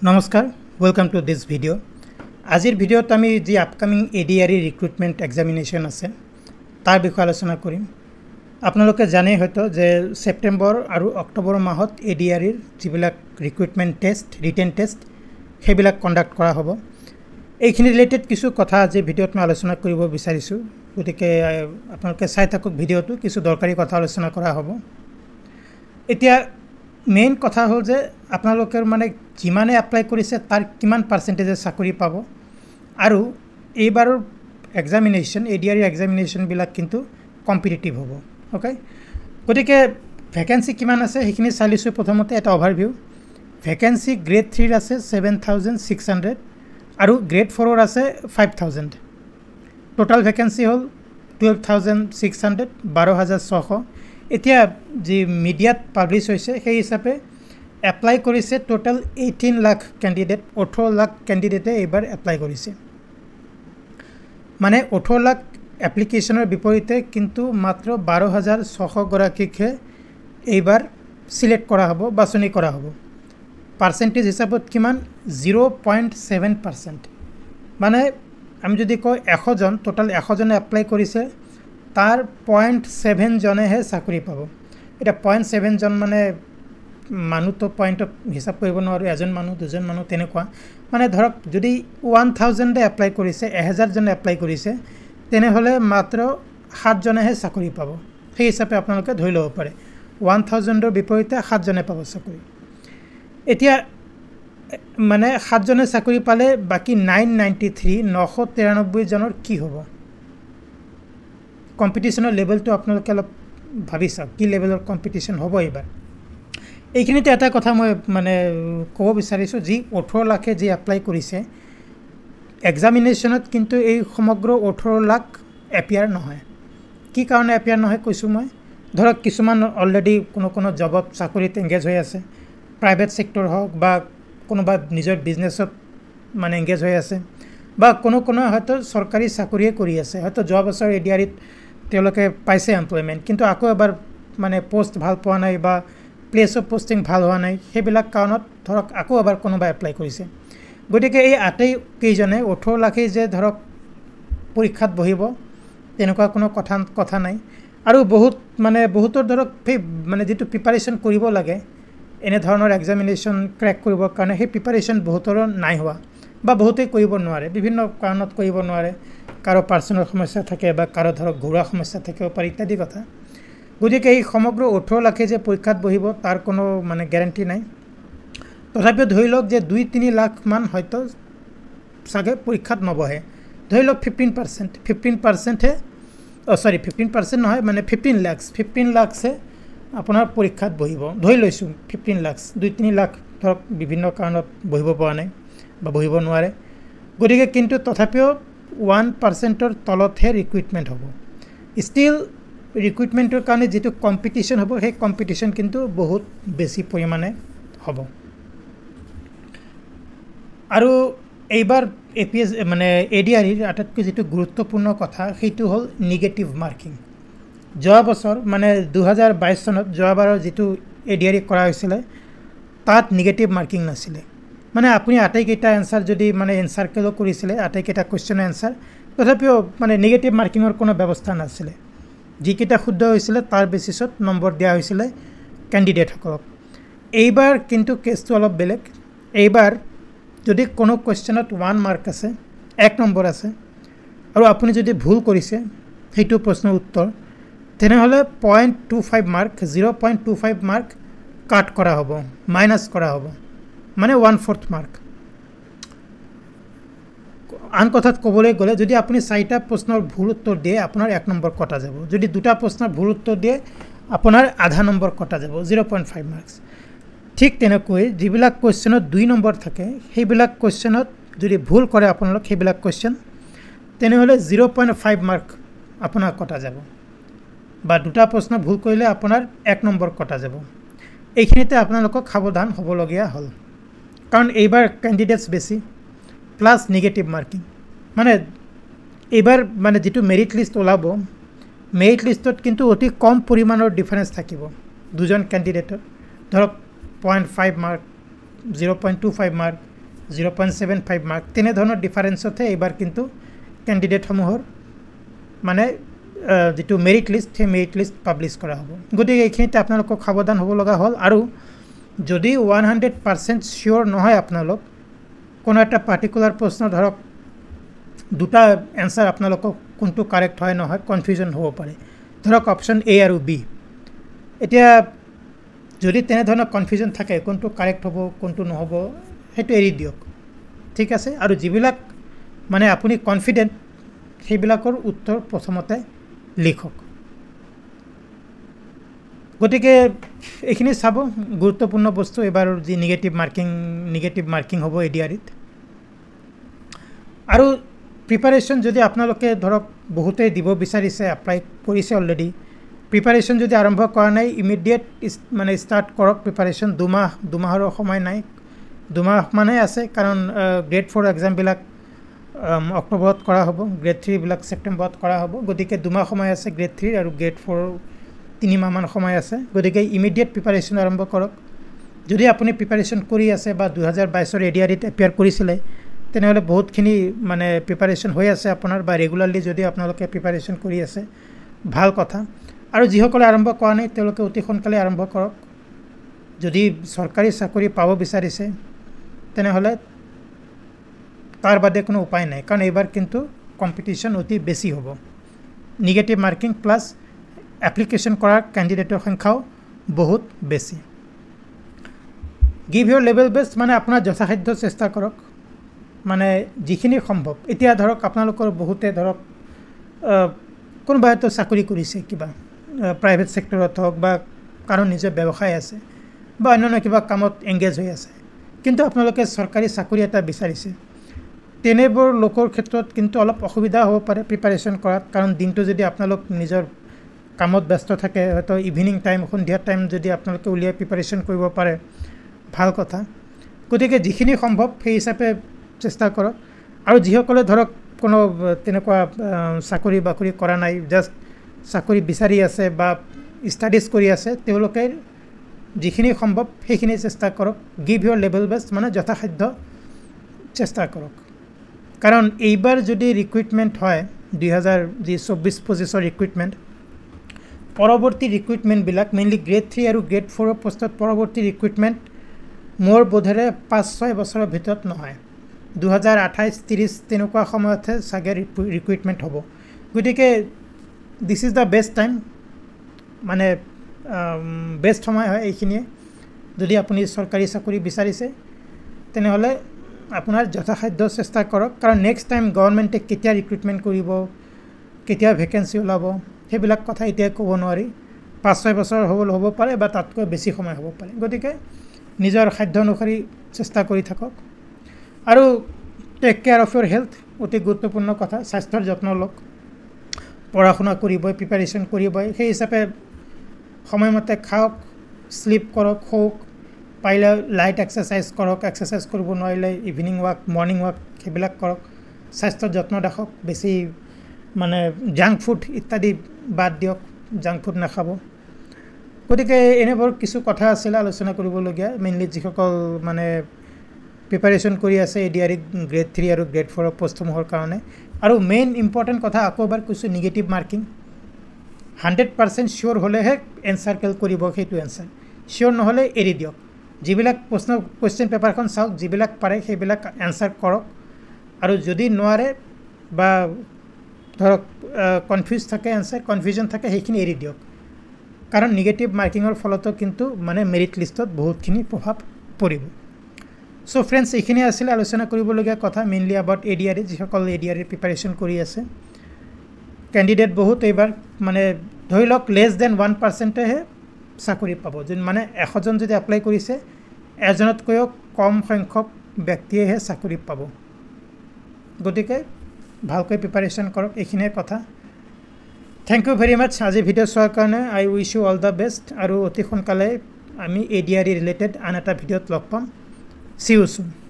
নমস্কাৰ welcome to this video আজিৰ ভিডিওত আমি যি আপকামিং এডিআৰই ৰিক্ৰুটমেন্ট এক্সামিনেশন আছে তাৰ বিষয়ে আলোচনা কৰিম আপোনালোকে জানে হয়তো যে সেপ্টেম্বৰ আৰু অক্টোবৰ মাহত এডিআৰইৰ যিবিলাক ৰিক্ৰুটমেন্ট টেষ্ট ৰিটেন টেষ্ট সেইবিলাক কণ্ডাক্ট কৰা হ'ব এইখিনি ৰিলেটেড কিছু কথা আজি ভিডিওত মই আলোচনা কৰিব বিচাৰিছো গতিকে আপোনালোকে চাই থাকক ভিডিওটো কিছু দৰকাৰী কথা আলোচনা কৰা হ'ব এতিয়া মেইন কথা হল যে আপোনালোকৰ মানে কিমানে এপ্লাই কৰিছে তাৰ কিমান পাৰ্সেন্টেজৰ চাকৰি পাব আৰু এইবাৰৰ এক্সামিনেশন এডিআৰই এক্সামিনেশন বিলাক কিন্তু কম্পিটিটিভ হ'ব ওকে গতিকে ভ্যাকেন্সি কিমান আছে সেইখিনি চালিছো প্ৰথমতে এটা ওভাৰভিউ ভ্যাকেন্সি গ্ৰেড 3 আছে 7600 আৰু গ্ৰেড 4 আছে 5000 টোটাল ভ্যাকেন্সি হল 12600 12600 এতিয়া যে মিডিয়াত পাবলিশ হৈছে সেই হিচাপে এপ্লাই কৰিছে টোটাল 18 লাখ ক্যান্ডিডেট 18 লাখ ক্যান্ডিডেটে এবাৰ এপ্লাই কৰিছে মানে 18 লাখ এপ্লিকেশনৰ বিপৰীতে কিন্তু মাত্ৰ 12600 গৰাকীকে এইবাৰ সিলেক্ট কৰা হ'ব বাছনি কৰা হ'ব পার্সেন্টেজ হিচাপত কিমান 0.7% মানে আমি যদি কয় 100 জন টোটাল 100 জনে এপ্লাই কৰিছে তাৰ 0.7 জনেহে চাকৰি পাব এটা 0.7 জন মানে মানুহ তো পয়েন্ট হিসাব কৰিব নোৱাৰো এজন মানুহ দুজন মানুহ তেনেকুৱা মানে ধৰক যদি 1000 এ এপ্লাই কৰিছে 1000 জন এপ্লাই কৰিছে তেনে হলে মাত্ৰ 7 জনেহে চাকৰি পাব সেই হিচাপে আপোনালোকে ধৰি লব পাৰে 1000 ৰ বিপৰীতে 7 জনে পাব চাকৰি এতিয়া মানে 7 জনে চাকৰি পালে বাকি 993 জনৰ কি হ'ব কম্পিটিশনৰ লেভেলটো আপোনালোকে অলপ ভাবিছা কি লেভেলৰ কম্পিটিশন হ'ব এবাৰ এইখিনিতে এটা কথা মই মানে ক'ব বিচাৰিছো যি 18 লাখে যি এপ্লাই কৰিছে এক্সামিনেশনত কিন্তু এই সমগ্ৰ 18 লাখ এপিয়াৰ নহয় কি কাৰণে এপিয়াৰ নহয় কৈছো মই ধৰক কিছুমান অলৰেডি কোনো জবত চাকৰিত এংগেজ হৈ আছে প্ৰাইভেট সেক্টৰ হওক বা কোনোবা নিজৰ বিজনেছত মানে এংগেজ হৈ আছে বা কোনো হয়তো চৰকাৰী চাকৰিয়ে কৰি আছে হয়তো যোৱা বছৰ এডিআৰইত তেওঁলোকে পাইছে এমপ্লয়মেন্ট কিন্তু আকৌ এবাৰ মানে পোষ্ট ভাল পোৱা নাই বা প্লেস অফ পোস্টিং ভাল হোৱা নাই সেইবিলাক কাৰণত ধৰক আকৌ এবাৰ কোনোবা এপ্লাই কৰিছে গতিকে এই আটেই কেইজনে 18 লাখে যে ধৰক পৰীক্ষাত বহিব তেনেকুৱা কোনো কথা নাই আৰু বহুতৰ ধৰক মানে যেটো প্ৰিপাৰেচন কৰিব লাগে এনে ধৰণৰ এক্সামিনেশন ক্ৰ্যাক কৰিবৰ কাৰণে সেই প্ৰিপাৰেচন বহুতৰ নাই হোৱা বা বহুতেই কৰিব নোৱাৰে বিভিন্ন কাৰণত কৰিব নোৱাৰে কাৰো পাৰ্সোনাল সমস্যা থাকে বা কাৰো ধৰক ঘৰুৱা সমস্যা থাকে পাৰি ইত্যাদি কথা গতিকে এই সমগ্ৰ 18 লাখে যে পৰীক্ষাত বহিব তাৰ কোনো মানে গ্যাৰান্টি নাই তথাপিও ধৰি লওক যে 2-3 লাখ মান হয়তো সাগে পৰীক্ষাত নবহে ধৰি লওক 15% হে 15% নহয় মানে 15 লাখ সে আপোনাৰ পৰীক্ষাত বহিব ধৰি লৈছো 15 লাখ 2-3 লাখ ধৰক বিভিন্ন কাৰণত বহিব পৰা নাই বা বহিব নোৱাৰে গতিকে কিন্তু তথাপিও 1% ৰ তলতহে ৰিক্ৰুটমেন্ট হ'ব ষ্টিল ৰিক্ৰুটমেন্টৰ কাৰণে যেটো কম্পিটিশন হ'ব সেই কম্পিটিশন কিন্তু বহুত বেছি পৰিমাণে হ'ব আৰু এইবাৰ এপিএস মানে এডিআৰইৰ আটাইতকৈ যেটো গুৰুত্বপূৰ্ণ কথা সেইটো হ'ল নেগেটিভ মাৰ্কিং যোৱা বছৰ মানে 2022 চনত যোৱাবাৰৰ যেটো এডিআৰই কৰা হৈছিল তাত নেগেটিভ মাৰ্কিং নাছিল মানে আপুনি আটাইকেইটা এনসাৰ যদি মানে এনসাৰকেলো কৰিছিল আটাইকেইটা কোৱেশ্চনৰ এনসাৰ তথাপিও মানে নেগেটিভ মাৰ্কিংৰ কোনো ব্যৱস্থা নাছিল যিকেইটা শুদ্ধ হৈছিল তাৰ বেচিছত নম্বৰ দিয়া হৈছিল ক্যান্ডিডেটসকলক এইবাৰ কিন্তু কেছটো অলপ বেলেগ এইবাৰ যদি কোনো কোৱেশ্চনত 1 মাৰ্ক আছে 1 নম্বৰ আছে আৰু আপুনি যদি ভুল কৰিছে সেইটো প্ৰশ্নৰ উত্তৰ তেনেহলে 0.25 মাৰ্ক 0.25 মাৰ্ক কাট কৰা হ'ব মাইনাস কৰা হ'ব মানে 1/4 মাৰ্ক আন কথাত ক'বলৈ গ'লে যদি আপুনি 4টা প্ৰশ্নৰ ভুল উত্তৰ দিয়ে আপোনাৰ 1 নম্বৰ কটা যাব যদি দুটা প্ৰশ্নৰ ভুল উত্তৰ দিয়ে আপোনাৰ আধা নম্বৰ কটা যাব 0.5 মাৰ্কস ঠিক তেনেকৈ যিবিলাক কোৱেশ্চনত 2 নম্বৰ থাকে সেইবিলাক কোৱেশ্চনত যদি ভুল কৰে আপোনালোক সেইবিলাক কোৱেশ্চন তেনেহলে 0.5 মাৰ্ক আপোনাৰ কটা যাব বা দুটা প্ৰশ্ন ভুল কৰিলে আপোনাৰ 1 নম্বৰ কটা যাব এইখিনিতে আপোনালোকক সাৱধান হ'বলগীয়া হ'ল কাৰণ এইবাৰ ক্যান্ডিডেটস বেছি প্লাস নেগেটিভ মাৰ্কিং মানে এইবাৰ মানে যেটো মেৰিট লিষ্ট ওলাব মেৰিট লিষ্টত কিন্তু অতি কম পৰিমাণৰ ডিফাৰেন্স থাকিব দুজন ক্যান্ডিডেটৰ ধৰক 0.5 মাৰ্ক 0.25 মাৰ্ক 0.75 মাৰ্ক তেনেধৰণৰ ডিফাৰেঞ্চতহে এইবাৰ কিন্তু কেণ্ডিডেটসমূহৰ মানে যিটো মেৰিট লিষ্ট সেই মেৰিট লিষ্ট পাব্লিছ কৰা হ'ব গতিকে এইখিনিতে আপোনালোকক সাৱধান হ'ব লগা হ'ল আৰু যদি 100% চিয়'ৰ নহয় আপোনালোক কোনো এটা পাৰ্টিকুলাৰ প্ৰশ্ন ধৰক দুটা এনচাৰ আপোনালোকক কোনটো কাৰেক্ট হয় নহয় কনফিউজন হ'ব পাৰে ধৰক অপশ্যন এ আৰু বি এতিয়া যদি তেনেধৰণৰ কনফিউজন থাকে কোনটো কাৰেক্ট হ'ব কোনটো নহ'ব সেইটো এৰি দিয়ক ঠিক আছে আৰু যিবিলাক মানে আপুনি কনফিডেণ্ট সেইবিলাকৰ উত্তৰ প্ৰথমতে লিখক গতিকে এইখিনি চাব গুৰুত্বপূৰ্ণ বস্তু এবাৰ যি নিগেটিভ মাৰ্কিং হ'ব এডিআৰিত আৰু প্ৰিপাৰেশ্যন যদি আপোনালোকে ধৰক বহুতেই দিব বিচাৰিছে এপ্লাই কৰিছে অলৰেডি প্ৰিপাৰেশ্যন যদি আৰম্ভ কৰা নাই ইমিডিয়েট মানে ষ্টাৰ্ট কৰক প্ৰিপাৰেশ্যন দুমাহৰো সময় নাই 2 মাহ মানে আছে কাৰণ গ্ৰেড 4 এক্সামবিলাক অক্টোবৰত কৰা হ'ব গ্ৰেড 3 বিলাক ছেপ্টেম্বৰত কৰা হ'ব গতিকে 2 মাহ সময় আছে গ্ৰেড 3 আৰু গ্ৰেড 4 3 মাহমান সময় আছে গতিকে ইমিডিয়েট প্ৰিপাৰেশ্যন আৰম্ভ কৰক যদি আপুনি প্ৰিপাৰেশ্যন কৰি আছে বা 2022ৰ এডিআৰিত এপিয়াৰ কৰিছিলে তেনেহ'লে বহুতখিনি মানে প্ৰিপাৰেশ্যন হৈ আছে আপোনাৰ বা ৰেগুলাৰলি যদি আপোনালোকে প্ৰিপাৰেশ্যন কৰি আছে ভাল কথা আৰু যিসকলে আৰম্ভ কৰা নাই তেওঁলোকে অতি সোনকালে আৰম্ভ কৰক যদি চৰকাৰী চাকৰি পাব বিচাৰিছে তেনেহ'লে তাৰ বাদে কোনো উপায় নাই কাৰণ এইবাৰ কিন্তু কম্পিটিশ্যন অতি বেছি হ'ব নিগেটিভ মাৰ্কিং প্লাছ এপ্লিকেশ্যন কৰাৰ কেণ্ডিডেটৰ সংখ্যাও বহুত বেছি গিভ ইউৰ লেভেল বেষ্ট মানে আপোনাৰ যথাসাধ্য চেষ্টা কৰক মানে যিখিনি সম্ভৱ এতিয়া ধৰক আপোনালোকৰ বহুতে ধৰক কোনোবা হয়তো চাকৰি কৰিছে কিবা প্ৰাইভেট ছেক্টৰত হওক বা কাৰো নিজৰ ব্যৱসায় আছে বা অন্যান্য কিবা কামত এংগেজ হৈ আছে কিন্তু আপোনালোকে চৰকাৰী চাকৰি এটা বিচাৰিছে তেনেবোৰ লোকৰ ক্ষেত্ৰত কিন্তু অলপ অসুবিধা হ'ব পাৰে প্ৰিপাৰেশ্যন কৰাত কাৰণ দিনটো যদি আপোনালোক নিজৰ কামত ব্যস্ত থাকে হয়তো ইভিনিং টাইম সন্ধিয়া টাইম যদি আপোনালোকে উলিয়াই প্ৰিপাৰেশ্যন কৰিব পাৰে ভাল কথা গতিকে যিখিনি সম্ভৱ সেই হিচাপে চেষ্টা কৰক আৰু যিসকলে ধৰক কোনো তেনেকুৱা চাকৰি বাকৰি কৰা নাই জাষ্ট চাকৰি বিচাৰি আছে বা ষ্টাডিজ কৰি আছে তেওঁলোকে যিখিনি সম্ভৱ সেইখিনি চেষ্টা কৰক গিভ ইউৰ লেভেল বেষ্ট মানে যথাসাধ্য চেষ্টা কৰক কাৰণ এইবাৰ যদি ৰিক্ৰুইটমেণ্ট হয় 2024-25 ৰিক্ৰুইটমেণ্ট পৰৱৰ্তী ৰিক্ৰুইটমেণ্টবিলাক মেইনলি গ্ৰেড 3 আৰু গ্ৰেড 4 পোষ্টত পৰৱৰ্তী ৰিক্ৰুইটমেণ্ট মোৰ বোধেৰে 5-6 বছৰৰ ভিতৰত নহয় 2028-30 তেনেকুৱা সময়তহে চাগে ৰিক্ৰুইটমেণ্ট হ'ব গতিকে this is the best time মানে বেষ্ট সময় হয় এইখিনিয়ে যদি আপুনি চৰকাৰী চাকৰি বিচাৰিছে তেনেহ'লে আপোনাৰ যথাসাধ্য চেষ্টা কৰক কাৰণ নেক্সট টাইম গভৰ্ণমেণ্টে কেতিয়া ৰিক্ৰুইটমেণ্ট কৰিব কেতিয়া ভেকেঞ্চি ওলাব সেইবিলাক কথা এতিয়া ক'ব নোৱাৰি 5-6 বছৰ হ'ব পাৰে বা তাতকৈ বেছি সময় হ'ব পাৰে গতিকে নিজৰ সাধ্য অনুসৰি চেষ্টা কৰি থাকক আৰু take care of your health অতি গুৰুত্বপূৰ্ণ কথা স্বাস্থ্যৰ যত্ন লওক পঢ়া শুনা কৰিবই প্ৰিপাৰেশ্যন কৰিবই সেই হিচাপে সময়মতে খাওক শ্লিপ কৰক শুওক পাৰিলে লাইট এক্সাৰচাইজ কৰক এক্সাৰচাইজ কৰিব নোৱাৰিলে ইভিনিং ৱাক মৰ্ণিং ৱাক সেইবিলাক কৰক স্বাস্থ্যৰ যত্ন ৰাখক বেছি মানে জাংক ফুড ইত্যাদি বাদ দিয়ক জাংক ফুড নাখাব গতিকে এনেবোৰ কিছু কথা আছিলে আলোচনা কৰিবলগীয়া মেইনলি যিসকল মানে প্ৰিপাৰেশ্যন কৰি আছে এডিআৰি গ্ৰেড 3 আৰু গ্ৰেড 4 পোষ্টসমূহৰ কাৰণে আৰু মেইন ইম্পৰ্টেণ্ট কথা আকৌ এবাৰ কৈছোঁ নিগেটিভ মাৰ্কিং 100% চিয়'ৰ হ'লেহে এনচাৰ কেল কৰিব সেইটো এনচাৰ চিয়'ৰ নহ'লে এৰি দিয়ক যিবিলাক কুৱেশ্যন পেপাৰখন চাওক যিবিলাক পাৰে সেইবিলাক এনচাৰ কৰক আৰু যদি নোৱাৰে বা ধৰক কনফিউজ থাকে এনচাৰ কনফিউজন থাকে সেইখিনি এৰি দিয়ক কাৰণ নিগেটিভ মাৰ্কিঙৰ ফলতো কিন্তু মানে মেৰিট লিষ্টত বহুতখিনি প্ৰভাৱ পৰিব চ' ফ্ৰেণ্ডছ এইখিনি আছিলে আলোচনা কৰিবলগীয়া কথা মেইনলি এবাউট এডিআৰি যিসকল এডিআৰিৰ প্ৰিপাৰেশ্যন কৰি আছে কেণ্ডিডেট বহুত এইবাৰ মানে ধৰি লওক লেছ দেন 1%হে চাকৰি পাব মানে 100জন যদি এপ্লাই কৰিছে এজনতকৈও কম সংখ্যক ব্যক্তিয়েহে চাকৰি পাব গতিকে ভালকৈ প্ৰিপাৰেশ্যন কৰক এইখিনিয়ে কথা থেংক ইউ ভেৰি মাছ আজি ভিডিঅ' চোৱাৰ কাৰণে I wish you all the best আৰু অতি সোনকালে আমি এডিআৰি ৰিলেটেড আন এটা ভিডিঅ'ত লগ পাম See you soon.